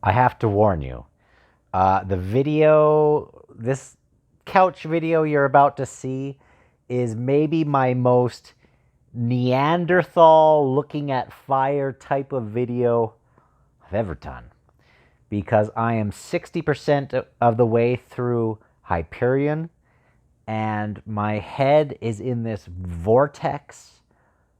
I have to warn you. This couch video you're about to see is maybe my most Neanderthal looking at fire type of video I've ever done. Because I am 60% of the way through Hyperion, and my head is in this vortex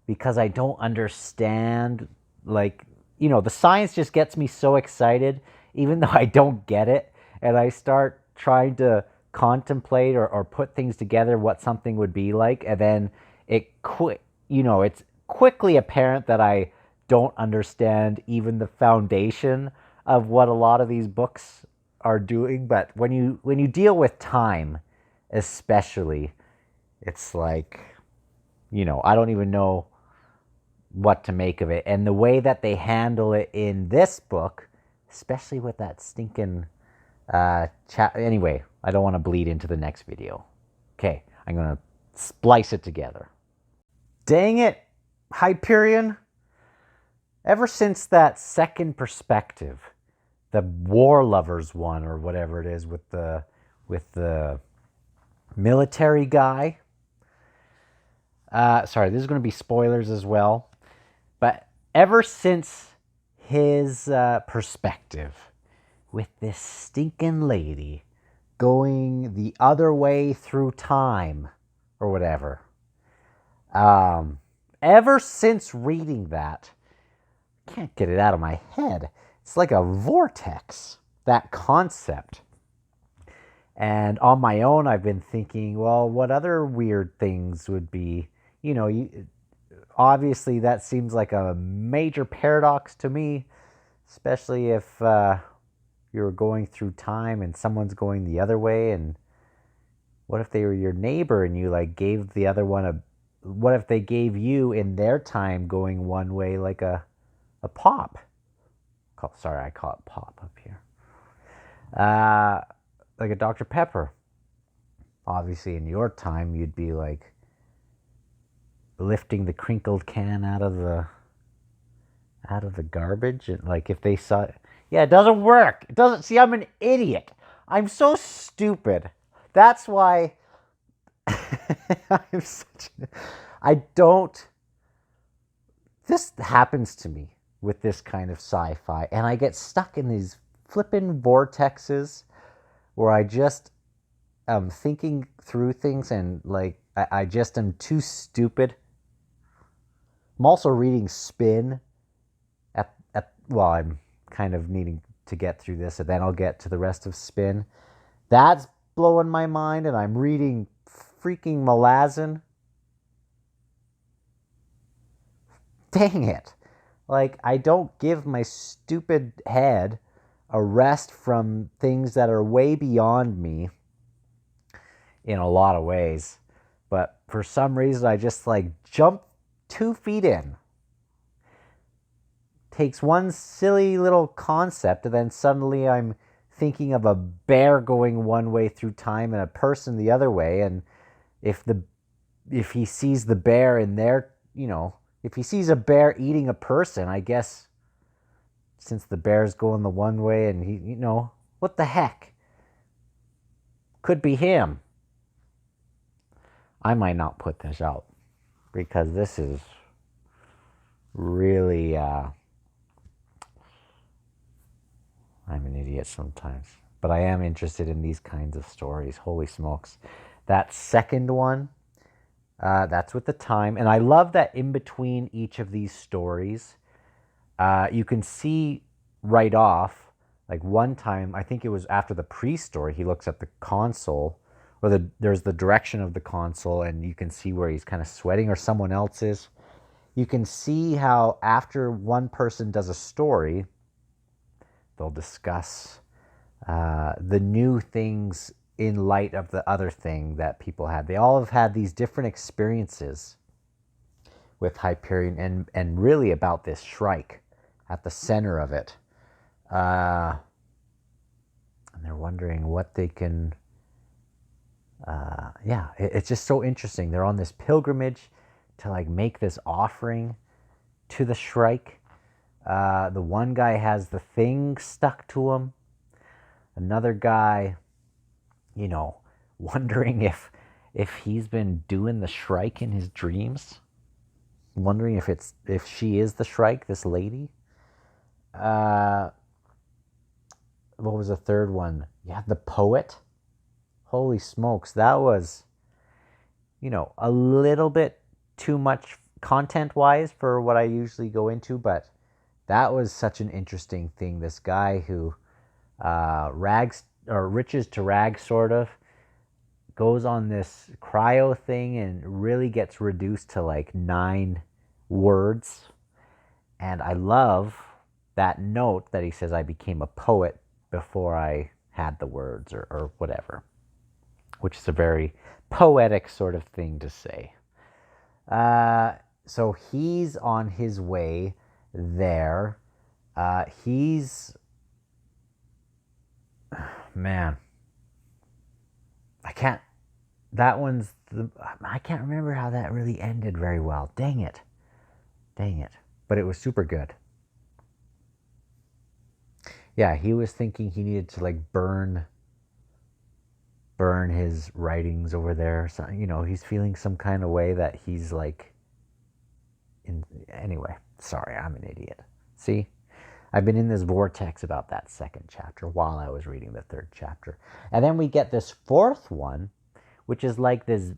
because I don't understand, like, the science just gets me so excited, even though I don't get it. And I start trying to contemplate or put things together what something would be like. And then it's quickly apparent that I don't understand even the foundation of what a lot of these books are doing. But when you deal with time, especially, it's like, I don't even know what to make of it. And the way that they handle it in this book, especially with that stinking chat. Anyway, I don't want to bleed into the next video. Okay, I'm going to splice it together. Dang it, Hyperion. Ever since that second perspective, the War Lovers one or whatever it is with the military guy. Sorry, this is going to be spoilers as well. But ever since his perspective with this stinking lady going the other way through time or whatever, ever since reading that, I can't get it out of my head. It's like a vortex, that concept. And on my own, I've been thinking, well, what other weird things would be, obviously that seems like a major paradox to me, especially if you're going through time and someone's going the other way. And what if they were your neighbor and you like gave the other one what if they gave you in their time going one way like a pop? Sorry, I call it pop up here. Like a Dr. Pepper. Obviously in your time you'd be like lifting the crinkled can out of the garbage, and like if they saw it, yeah, it doesn't work. It doesn't. See, I'm an idiot. I'm so stupid. That's why I'm such I don't this happens to me with this kind of sci-fi, and I get stuck in these flippin' vortexes where I just am thinking through things, and like I just am too stupid. I'm also reading Spin well, I'm kind of needing to get through this, and then I'll get to the rest of Spin. That's blowing my mind, and I'm reading freaking Malazan. Dang it. Like, I don't give my stupid head a rest from things that are way beyond me in a lot of ways. But for some reason, I just like jump 2 feet in. Takes one silly little concept, and then suddenly I'm thinking of a bear going one way through time and a person the other way. And if he sees the bear in there, if he sees a bear eating a person, I guess since the bear's going the one way and he, what the heck? Could be him. I might not put this out because this is really, I'm an idiot sometimes, but I am interested in these kinds of stories. Holy smokes. That second one, that's with the time. And I love that in between each of these stories, you can see right off, like one time, I think it was after the pre-story, he looks at the console, or there's the direction of the console, and you can see where he's kind of sweating, or someone else is. You can see how after one person does a story, they'll discuss the new things in light of the other thing that people had. They all have had these different experiences with Hyperion, and really about this Shrike at the center of it. And they're wondering what they can... it's just so interesting. They're on this pilgrimage to like make this offering to the Shrike. The one guy has the thing stuck to him. Another guy, you know, wondering if he's been doing the Shrike in his dreams. Wondering if she is the Shrike, this lady. Uh, what was the third one? Yeah, the poet. Holy smokes, that was, a little bit too much content wise for what I usually go into, but that was such an interesting thing. This guy who rags or riches to rags, sort of, goes on this cryo thing and really gets reduced to like 9 words. And I love that note that he says, I became a poet before I had the words, or whatever, which is a very poetic sort of thing to say. So he's on his way there. Man, I can't, I can't remember how that really ended very well. Dang it. But it was super good. Yeah, he was thinking he needed to like burn his writings over there. So, he's feeling some kind of way that he's like anyway, sorry, I'm an idiot. See? I've been in this vortex about that second chapter while I was reading the third chapter. And then we get this fourth one, which is like this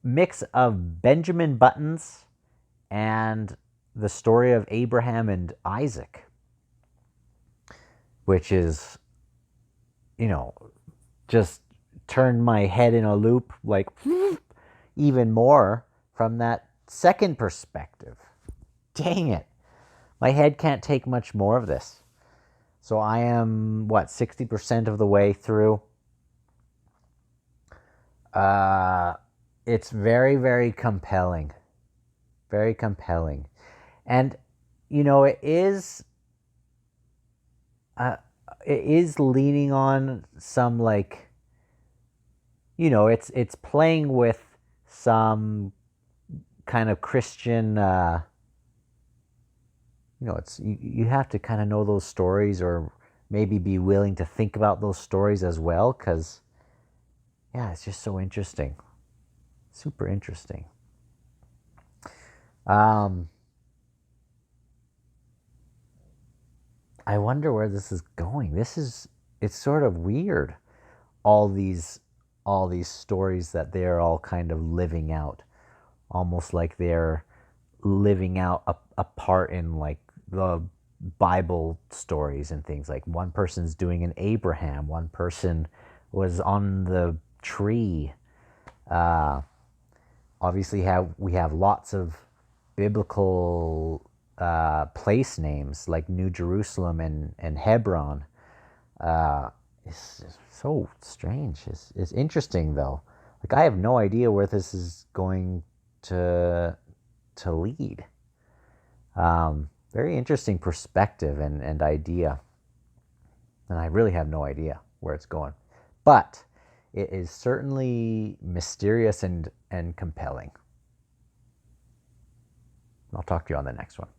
mix of Benjamin Buttons and the story of Abraham and Isaac, which is, just turned my head in a loop, like even more from that second perspective. Dang it. My head can't take much more of this. So I am, 60% of the way through. It's very, very compelling. Very compelling. And, it is leaning on some, like, it's playing with some kind of Christian, it's you have to kind of know those stories, or maybe be willing to think about those stories as well, because yeah, it's just so interesting, super interesting. I wonder where this is going. It's sort of weird, all these stories that they're all kind of living out, almost like they're living out a part in like the Bible stories and things. Like one person's doing an Abraham, one person was on the tree. Obviously, we have lots of biblical place names like New Jerusalem and Hebron. It's so strange. It's interesting though. Like I have no idea where this is going to lead. Very interesting perspective and idea. And I really have no idea where it's going. But it is certainly mysterious and compelling. I'll talk to you on the next one.